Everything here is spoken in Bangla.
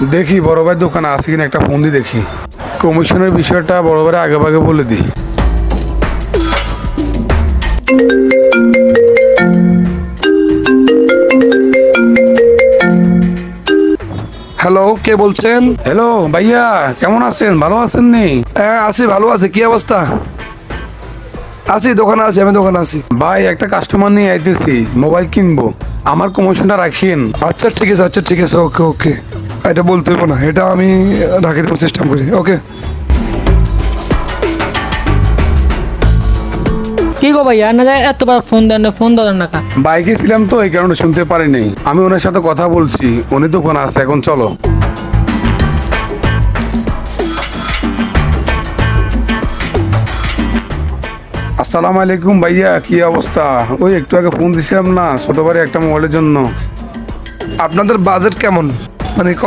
দেখি বড় ভাই দোকানে আছে কিনা, একটা ফোন দিয়ে দেখি। কমিশনের বিষয়টা বড় ভাই আগে ভাগে বলে দিই। হ্যালো, কে বলছেন? হ্যালো ভাইয়া, কেমন আছেন? ভালো আছেন নি? হ্যাঁ আছি, ভালো আছি। কি অবস্থা? আছি, দোকানে আছি, আমি দোকানে আছি। ভাই একটা কাস্টমার নিয়ে আইতেছি, মোবাইল কিনবো, আমার কমিশনটা রাখিন। আচ্ছা ঠিক আছে, আচ্ছা ঠিক আছে, ওকে ওকে। এটা বলতে হইব না, এটা আমি রাখি দেবো, চেষ্টা করি। ওকে। কি গো ভাইয়া, না যায় এতবার ফোন দেন না, ফোন দেন না কা? বাইকে ছিলাম তো, এই কারণে শুনতে পারিনি। আমি ওনার সাথে কথা বলছি, উনি দোকানে আছে, এখন চলো। আসসালামু আলাইকুম ভাইয়া, কি অবস্থা? ওই একটু আগে ফোন দিছিলাম না, ছোট ভাই একটা মোবাইলের জন্য। আপনাদের বাজেট কেমন? মানে কত